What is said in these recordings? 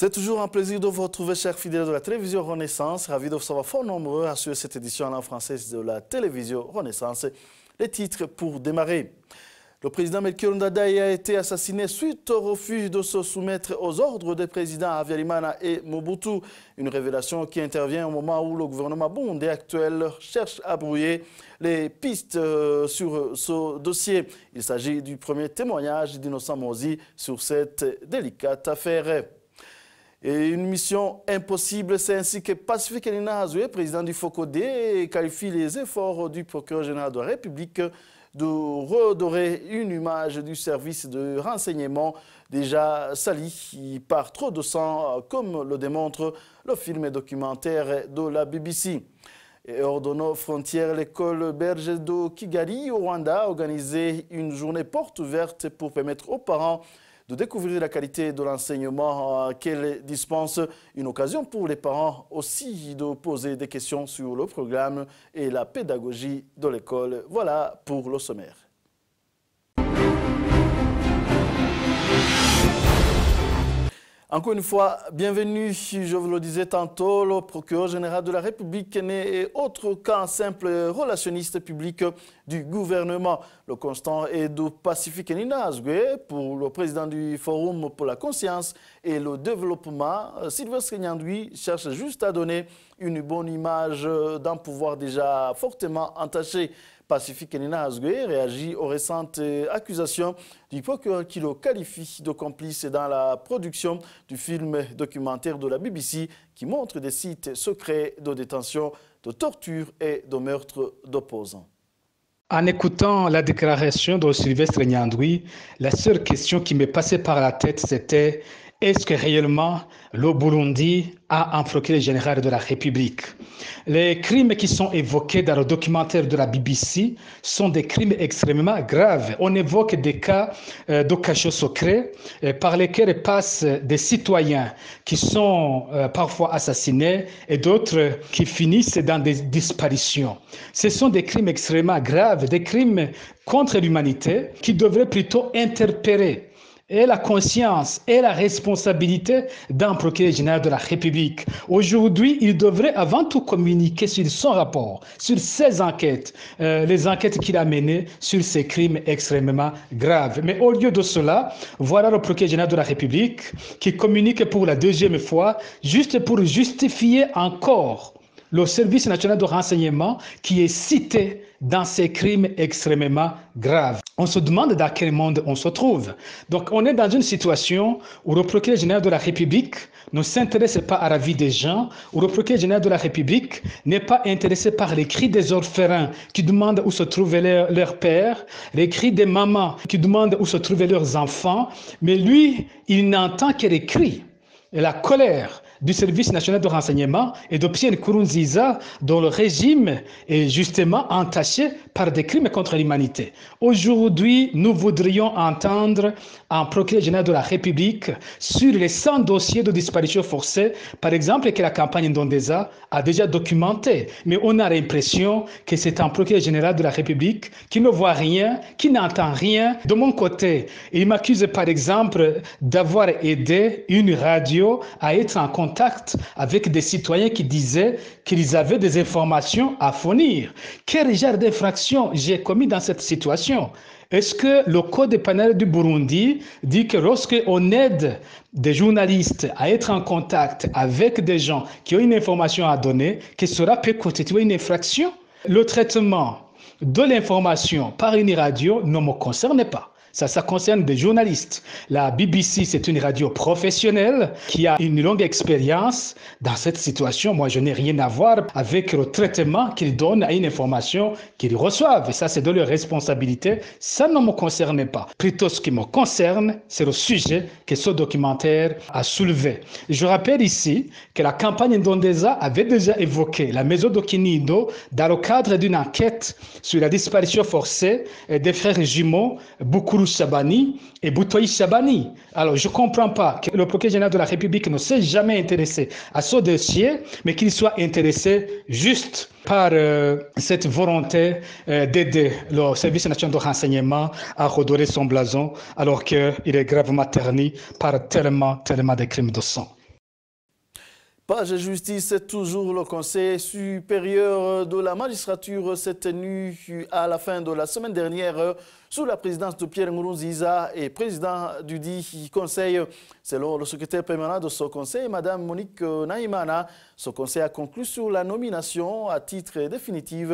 C'est toujours un plaisir de vous retrouver, chers fidèles de la télévision Renaissance. Ravi de vous savoir fort nombreux à suivre cette édition en langue française de la télévision Renaissance. Les titres pour démarrer. Le président Melchior Ndadaye a été assassiné suite au refus de se soumettre aux ordres des présidents Habyarimana et Mobutu. Une révélation qui intervient au moment où le gouvernement burundais actuel cherche à brouiller les pistes sur ce dossier. Il s'agit du premier témoignage d'Innocent Mozi sur cette délicate affaire. Et une mission impossible, c'est ainsi que Pacifique Nina Hazoué, président du FOCODE, qualifie les efforts du procureur général de la République de redorer une image du service de renseignement déjà sali par trop de sang, comme le démontre le film documentaire de la BBC. Et hors de nos frontières, l'école Berger de Kigali au Rwanda a organisé une journée porte ouverte pour permettre aux parents de découvrir la qualité de l'enseignement qu'elle dispense. Une occasion pour les parents aussi de poser des questions sur le programme et la pédagogie de l'école. Voilà pour le sommaire. Encore une fois, bienvenue. Je vous le disais tantôt, le procureur général de la République n'est autre qu'un simple relationniste public du gouvernement. Le constant est de Pacifique Nina Hazoué pour le président du Forum pour la conscience et le développement. Sylvestre Nyandwi cherche juste à donner une bonne image d'un pouvoir déjà fortement entaché. Pacifique Nina Hazoué réagit aux récentes accusations du procureur qui le qualifie de complice dans la production du film documentaire de la BBC qui montre des sites secrets de détention, de torture et de meurtre d'opposants. En écoutant la déclaration de Sylvestre Nyandwi, la seule question qui m'est passée par la tête, c'était: est-ce que réellement le Burundi a un procureur général de la République? Les crimes qui sont évoqués dans le documentaire de la BBC sont des crimes extrêmement graves. On évoque des cas de cachot secret par lesquels passent des citoyens qui sont parfois assassinés et d'autres qui finissent dans des disparitions. Ce sont des crimes extrêmement graves, des crimes contre l'humanité qui devraient plutôt interpeller et la conscience et la responsabilité d'un procureur général de la République. Aujourd'hui, il devrait avant tout communiquer sur son rapport, sur ses enquêtes, les enquêtes qu'il a menées sur ces crimes extrêmement graves. Mais au lieu de cela, voilà le procureur général de la République qui communique pour la deuxième fois, juste pour justifier encore le service national de renseignement qui est cité dans ces crimes extrêmement graves. On se demande dans quel monde on se trouve. Donc on est dans une situation où le procureur général de la République ne s'intéresse pas à la vie des gens, où le procureur général de la République n'est pas intéressé par les cris des orphelins qui demandent où se trouvait leur père, les cris des mamans qui demandent où se trouvaient leurs enfants, mais lui, il n'entend que les cris et la colère du service national de renseignement et de Pierre Nkurunziza, dont le régime est justement entaché par des crimes contre l'humanité. Aujourd'hui, nous voudrions entendre un procureur général de la République sur les 100 dossiers de disparition forcée, par exemple, que la campagne Ndondeza a déjà documenté. Mais on a l'impression que c'est un procureur général de la République qui ne voit rien, qui n'entend rien. De mon côté, il m'accuse par exemple d'avoir aidé une radio à être en contact avec des citoyens qui disaient qu'ils avaient des informations à fournir. Quel genre d'infraction j'ai commis dans cette situation? Est-ce que le code pénal du Burundi dit que lorsqu'on aide des journalistes à être en contact avec des gens qui ont une information à donner, que cela peut constituer une infraction? Le traitement de l'information par une radio ne me concerne pas. Ça concerne des journalistes. La BBC, c'est une radio professionnelle qui a une longue expérience. Dans cette situation, moi, je n'ai rien à voir avec le traitement qu'ils donnent à une information qu'ils reçoivent. Et ça, c'est de leur responsabilité. Ça ne me concerne pas. Plutôt, ce qui me concerne, c'est le sujet que ce documentaire a soulevé. Je rappelle ici que la campagne Ndondeza avait déjà évoqué la maison de Kinindo dans le cadre d'une enquête sur la disparition forcée des frères jumeaux Bukuru Chabani et Boutoyi Chabani. Alors, je ne comprends pas que le procureur général de la République ne s'est jamais intéressé à ce dossier, mais qu'il soit intéressé juste par cette volonté d'aider le service national de renseignement à redorer son blason, alors qu'il est gravement terni par tellement de crimes de sang. Page justice, c'est toujours le Conseil supérieur de la magistrature s'est tenu à la fin de la semaine dernière sous la présidence de Pierre Nkurunziza et président du dit Conseil. Selon le secrétaire permanent de ce Conseil, Mme Monique Naïmana, ce Conseil a conclu sur la nomination à titre définitif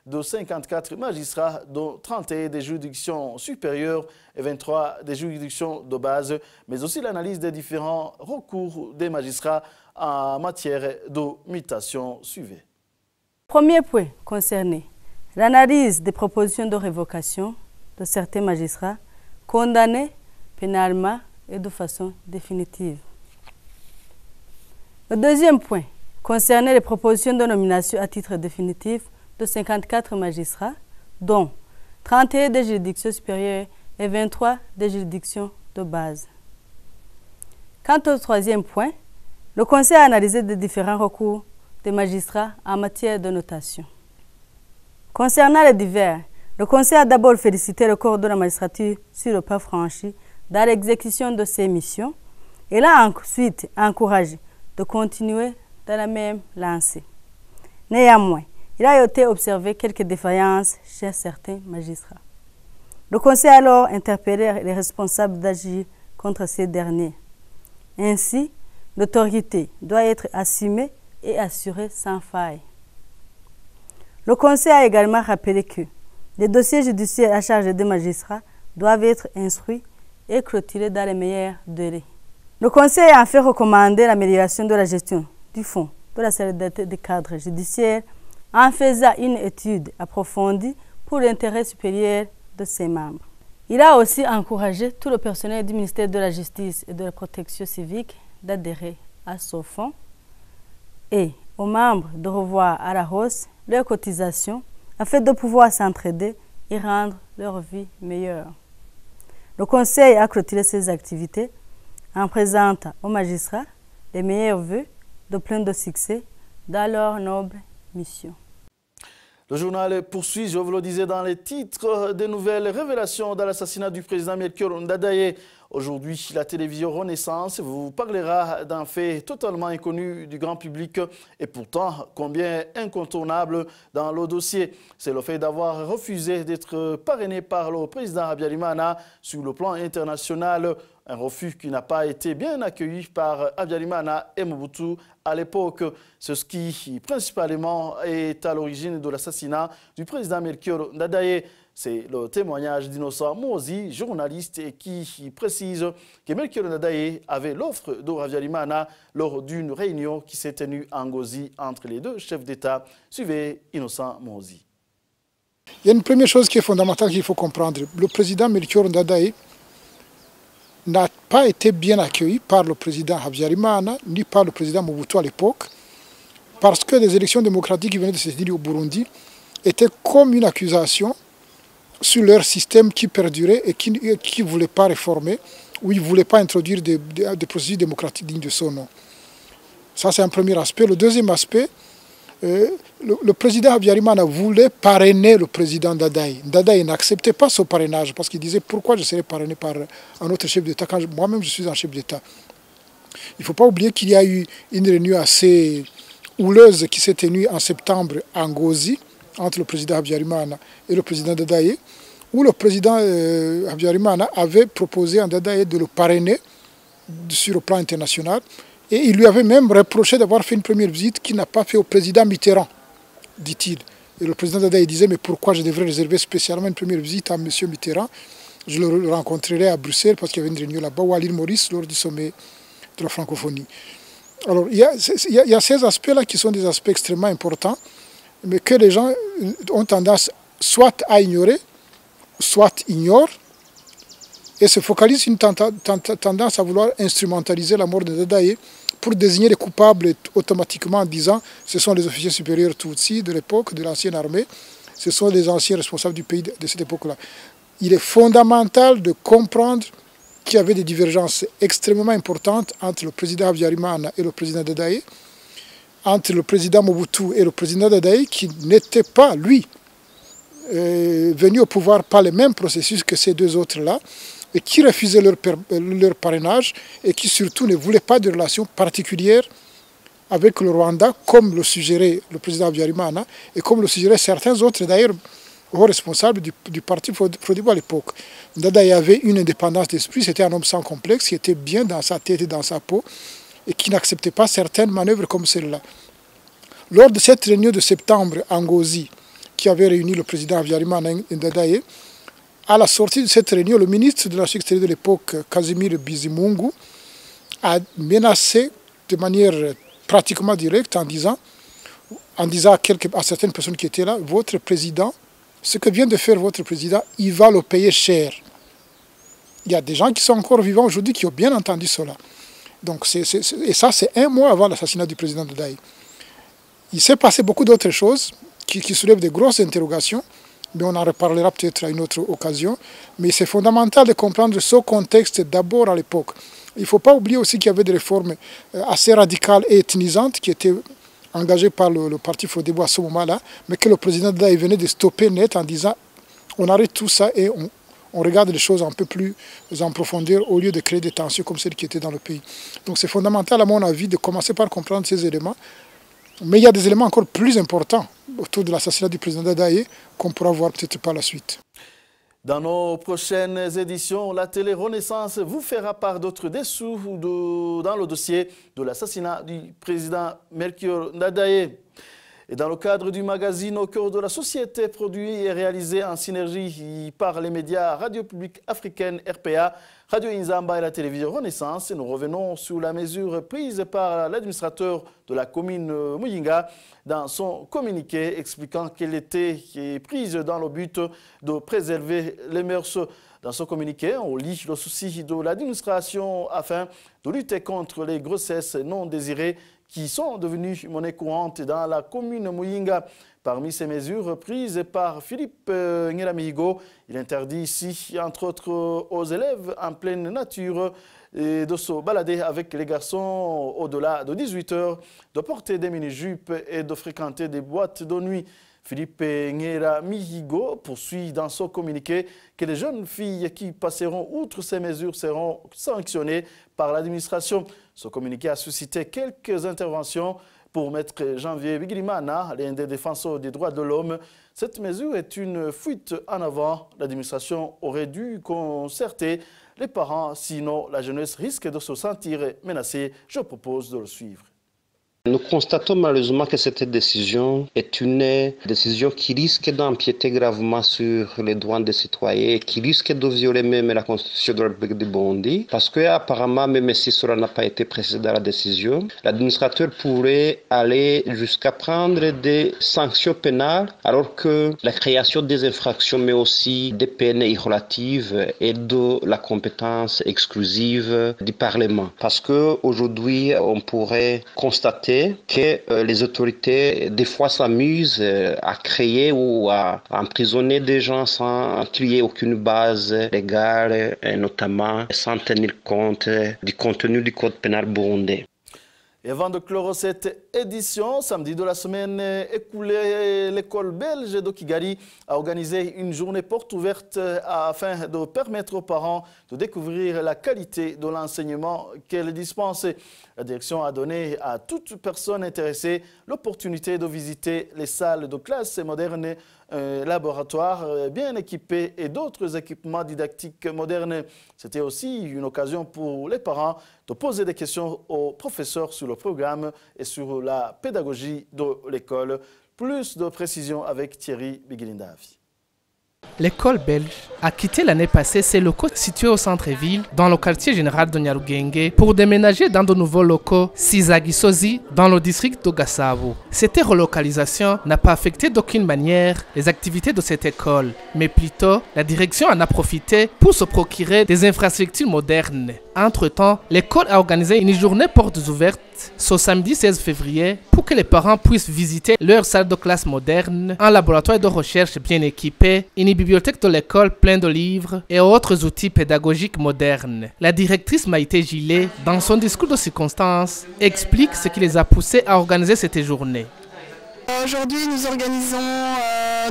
de 54 magistrats, dont 31 des juridictions supérieures et 23 des juridictions de base, mais aussi l'analyse des différents recours des magistrats en matière de mutation suivie. Premier point concerné l'analyse des propositions de révocation de certains magistrats condamnés pénalement et de façon définitive. Le deuxième point concernait les propositions de nomination à titre définitif de 54 magistrats, dont 31 des juridictions supérieures et 23 des juridictions de base. Quant au troisième point, le Conseil a analysé les différents recours des magistrats en matière de notation. Concernant les divers, le Conseil a d'abord félicité le corps de la magistrature sur le pas franchi dans l'exécution de ses missions et l'a ensuite encouragé de continuer dans la même lancée. Néanmoins, il a été observé quelques défaillances chez certains magistrats. Le Conseil a alors interpellé les responsables d'agir contre ces derniers. Ainsi, l'autorité doit être assumée et assurée sans faille. Le Conseil a également rappelé que les dossiers judiciaires à charge des magistrats doivent être instruits et clôturés dans les meilleurs délais. Le Conseil a enfin recommandé l'amélioration de la gestion du fonds de la solidarité des cadres judiciaires en faisant une étude approfondie pour l'intérêt supérieur de ses membres. Il a aussi encouragé tout le personnel du ministère de la Justice et de la Protection civique d'adhérer à ce fonds et aux membres de revoir à la hausse leurs cotisations afin de pouvoir s'entraider et rendre leur vie meilleure. Le Conseil a clôturé ses activités en présentant aux magistrats les meilleurs vœux de plein de succès dans leur noble mission. Le journal poursuit, je vous le disais dans les titres, de nouvelles révélations dans l'assassinat du président Melchior Ndadaye. Aujourd'hui, la télévision Renaissance vous parlera d'un fait totalement inconnu du grand public et pourtant combien incontournable dans le dossier. C'est le fait d'avoir refusé d'être parrainé par le président Habyarimana sur le plan international. Un refus qui n'a pas été bien accueilli par Habyarimana et Mobutu à l'époque. C'est ce qui principalement est à l'origine de l'assassinat du président Melchior Ndadaye. C'est le témoignage d'Innocent Mozi, journaliste, et qui précise que Melchior Ndadaye avait l'offre de Habyarimana lors d'une réunion qui s'est tenue en Ngozi entre les deux chefs d'État. Suivez Innocent Mozi. Il y a une première chose qui est fondamentale qu'il faut comprendre. Le président Melchior Ndadaye n'a pas été bien accueilli par le président Habyarimana ni par le président Mobutu à l'époque, parce que les élections démocratiques qui venaient de se tenir au Burundi étaient comme une accusation sur leur système qui perdurait et qui ne voulait pas réformer, ou ils ne voulaient pas introduire des processus démocratiques dignes de son nom. Ça, c'est un premier aspect. Le deuxième aspect, le président Habyarimana voulait parrainer le président Ndadaye. Ndadaye n'acceptait pas ce parrainage parce qu'il disait pourquoi je serais parrainé par un autre chef d'État quand moi-même je suis un chef d'État. Il ne faut pas oublier qu'il y a eu une réunion assez houleuse qui s'est tenue en septembre à Ngozi entre le président Habyarimana et le président Ndadaye, où le président Habyarimana avait proposé à Ndadaye de le parrainer sur le plan international. Et il lui avait même reproché d'avoir fait une première visite qu'il n'a pas fait au président Mitterrand, dit-il. Et le président Ndadaye disait, mais pourquoi je devrais réserver spécialement une première visite à M. Mitterrand? Je le rencontrerai à Bruxelles parce qu'il y avait une réunion là-bas, ou à l'île Maurice, lors du sommet de la francophonie. Alors, il y a ces aspects-là qui sont des aspects extrêmement importants, mais que les gens ont tendance soit à ignorer, soit ignorent, et se focalisent une tendance à vouloir instrumentaliser la mort de Ndadaye pour désigner les coupables automatiquement en disant ce sont les officiers supérieurs Tutsi de l'époque, de l'ancienne armée, ce sont les anciens responsables du pays de cette époque-là. Il est fondamental de comprendre qu'il y avait des divergences extrêmement importantes entre le président Habyarimana et le président Ndadaye, entre le président Mobutu et le président Ndadaye, qui n'était pas, lui, venu au pouvoir par les mêmes processus que ces deux autres-là, et qui refusaient leur parrainage, et qui surtout ne voulaient pas de relations particulières avec le Rwanda, comme le suggérait le président Habyarimana et comme le suggéraient certains autres, d'ailleurs, hauts responsables du parti Frodebo à l'époque. Ndadaye avait une indépendance d'esprit, c'était un homme sans complexe, qui était bien dans sa tête et dans sa peau, et qui n'acceptait pas certaines manœuvres comme celle-là. Lors de cette réunion de septembre à Ngozi, qui avait réuni le président Habyarimana et Ndadaye, à la sortie de cette réunion, le ministre de la Sécurité de l'époque, Casimir Bizimungu, a menacé de manière pratiquement directe en disant à certaines personnes qui étaient là, votre président, ce que vient de faire votre président, il va le payer cher. Il y a des gens qui sont encore vivants aujourd'hui qui ont bien entendu cela. Donc et ça, c'est un mois avant l'assassinat du président Ndadaye. Il s'est passé beaucoup d'autres choses qui soulèvent des grosses interrogations, mais on en reparlera peut-être à une autre occasion. Mais c'est fondamental de comprendre ce contexte d'abord à l'époque. Il ne faut pas oublier aussi qu'il y avait des réformes assez radicales et ethnisantes qui étaient engagées par le parti Frodebo à ce moment-là, mais que le président Ndadaye venait de stopper net en disant on arrête tout ça et on regarde les choses un peu plus en profondeur au lieu de créer des tensions comme celles qui étaient dans le pays. Donc c'est fondamental à mon avis de commencer par comprendre ces éléments. Mais il y a des éléments encore plus importants autour de l'assassinat du président Ndadaye qu'on pourra voir peut-être par la suite. Dans nos prochaines éditions, la télé Renaissance vous fera part d'autres dessous dans le dossier de l'assassinat du président Melchior Ndadaye. Et dans le cadre du magazine Au cœur de la société, produit et réalisé en synergie par les médias Radio Publique Africaine, RPA, Radio Inzamba et la télévision Renaissance, nous revenons sur la mesure prise par l'administrateur de la commune Muyinga dans son communiqué expliquant qu'elle était prise dans le but de préserver les mœurs. Dans ce communiqué, on lit le souci de l'administration afin de lutter contre les grossesses non désirées qui sont devenues monnaie courante dans la commune Muyinga. Parmi ces mesures prises par Philippe Ngeramihigo, il interdit ici, entre autres, aux élèves en pleine nature de se balader avec les garçons au-delà de 18 heures, de porter des mini-jupes et de fréquenter des boîtes de nuit. Philippe Ngeramihigo poursuit dans son communiqué que les jeunes filles qui passeront outre ces mesures seront sanctionnées par l'administration. Ce communiqué a suscité quelques interventions. Pour Maître Janvier Bigirimana, l'un des défenseurs des droits de l'homme, cette mesure est une fuite en avant. L'administration aurait dû concerter les parents, sinon la jeunesse risque de se sentir menacée. Je propose de le suivre. Nous constatons malheureusement que cette décision est une décision qui risque d'empiéter gravement sur les droits des citoyens, qui risque de violer même la Constitution de la République du Burundi, parce que apparemment, même si cela n'a pas été précisé dans la décision, l'administrateur pourrait aller jusqu'à prendre des sanctions pénales, alors que la création des infractions, mais aussi des peines irrelatives, est de la compétence exclusive du Parlement. Parce qu'aujourd'hui, on pourrait constater que les autorités des fois s'amusent à créer ou à emprisonner des gens sans qu'il y ait aucune base légale, et notamment sans tenir compte du contenu du code pénal burundais. Et avant de clore cette édition, samedi de la semaine écoulée, l'école belge de Kigali a organisé une journée porte ouverte afin de permettre aux parents de découvrir la qualité de l'enseignement qu'elle dispense. La direction a donné à toute personne intéressée l'opportunité de visiter les salles de classe modernes, un laboratoire bien équipé et d'autres équipements didactiques modernes. C'était aussi une occasion pour les parents de poser des questions aux professeurs sur le programme et sur la pédagogie de l'école. Plus de précisions avec Thierry Bigilindavi. L'école belge a quitté l'année passée ses locaux situés au centre-ville, dans le quartier général de Nyarugenge, pour déménager dans de nouveaux locaux Sizagisozi, dans le district de Gasabo. Cette relocalisation n'a pas affecté d'aucune manière les activités de cette école, mais plutôt la direction en a profité pour se procurer des infrastructures modernes. Entre-temps, l'école a organisé une journée portes ouvertes ce samedi 16 février pour que les parents puissent visiter leur salle de classe moderne, un laboratoire de recherche bien équipé, une bibliothèque de l'école pleine de livres et autres outils pédagogiques modernes. La directrice Maïté Gillet, dans son discours de circonstance, explique ce qui les a poussés à organiser cette journée. Aujourd'hui, nous organisons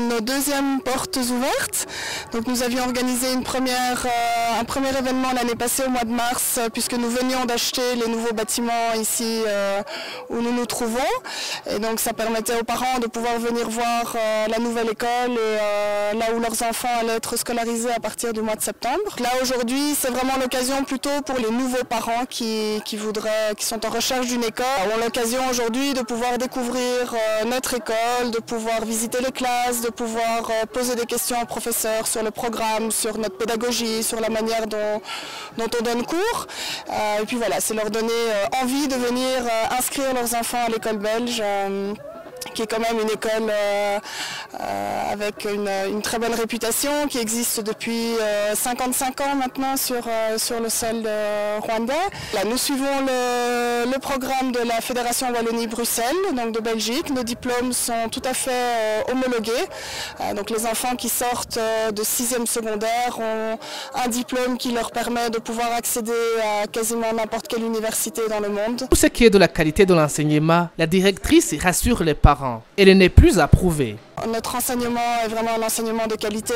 nos deuxièmes portes ouvertes. Donc, nous avions organisé un premier événement l'année passée au mois de mars, puisque nous venions d'acheter les nouveaux bâtiments ici où nous nous trouvons. Et donc, ça permettait aux parents de pouvoir venir voir la nouvelle école et là où leurs enfants allaient être scolarisés à partir du mois de septembre. Là, aujourd'hui, c'est vraiment l'occasion plutôt pour les nouveaux parents qui sont en recherche d'une école, ont l'occasion aujourd'hui de pouvoir découvrir notre école, de pouvoir visiter les classes, de pouvoir poser des questions aux professeurs sur le programme, sur notre pédagogie, sur la manière dont on donne cours. Et puis voilà, c'est leur donner envie de venir inscrire leurs enfants à l'école belge, qui est quand même une école avec une très belle réputation, qui existe depuis 55 ans maintenant sur le sol rwandais. Là, nous suivons le programme de la Fédération Wallonie-Bruxelles, donc de Belgique. Nos diplômes sont tout à fait homologués. Donc les enfants qui sortent de 6e secondaire ont un diplôme qui leur permet de pouvoir accéder à quasiment n'importe quelle université dans le monde. Pour ce qui est de la qualité de l'enseignement, la directrice rassure les parents. Elle n'est plus approuvée. Notre enseignement est vraiment un enseignement de qualité.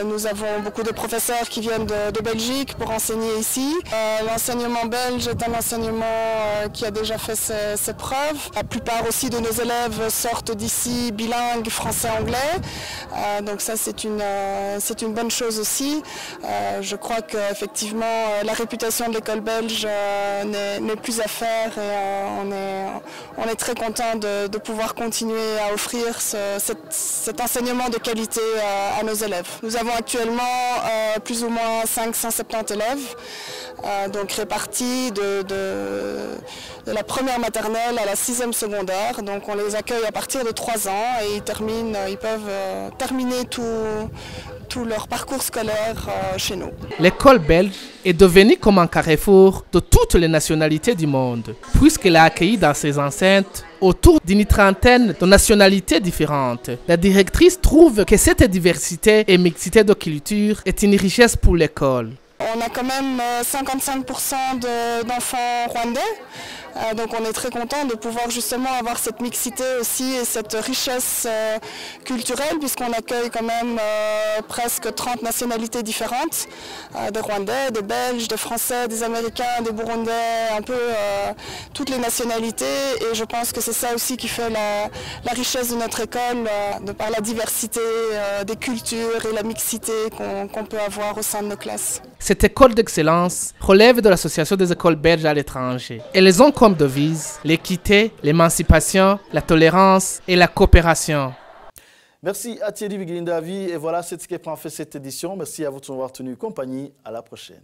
Nous avons beaucoup de professeurs qui viennent de Belgique pour enseigner ici. L'enseignement belge est un enseignement qui a déjà fait ses preuves. La plupart aussi de nos élèves sortent d'ici bilingues français-anglais. Donc ça, c'est une bonne chose aussi. Je crois qu'effectivement, la réputation de l'école belge n'est plus à faire et on est très content de pouvoir continuer à offrir cet enseignement de qualité à nos élèves. Nous avons actuellement plus ou moins 570 élèves, donc répartis de la première maternelle à la 6e secondaire. Donc on les accueille à partir de 3 ans et ils peuvent terminer tout leur parcours scolaire chez nous. L'école belge est devenue comme un carrefour de toutes les nationalités du monde, puisqu'elle a accueilli dans ses enceintes autour d'une trentaine de nationalités différentes. La directrice trouve que cette diversité et mixité de culture est une richesse pour l'école. On a quand même 55% d'enfants rwandais, donc on est très content de pouvoir justement avoir cette mixité aussi et cette richesse culturelle, puisqu'on accueille quand même presque 30 nationalités différentes, des Rwandais, des Belges, des Français, des Américains, des Burundais, un peu toutes les nationalités, et je pense que c'est ça aussi qui fait la richesse de notre école, de par la diversité des cultures et la mixité qu'on peut avoir au sein de nos classes. Cette école d'excellence relève de l'Association des écoles belges à l'étranger. Elles ont comme devise l'équité, l'émancipation, la tolérance et la coopération. Merci à Thierry Vigilindavi. Et voilà, c'est ce qui prend fait cette édition. Merci à vous de nous avoir tenu compagnie. À la prochaine.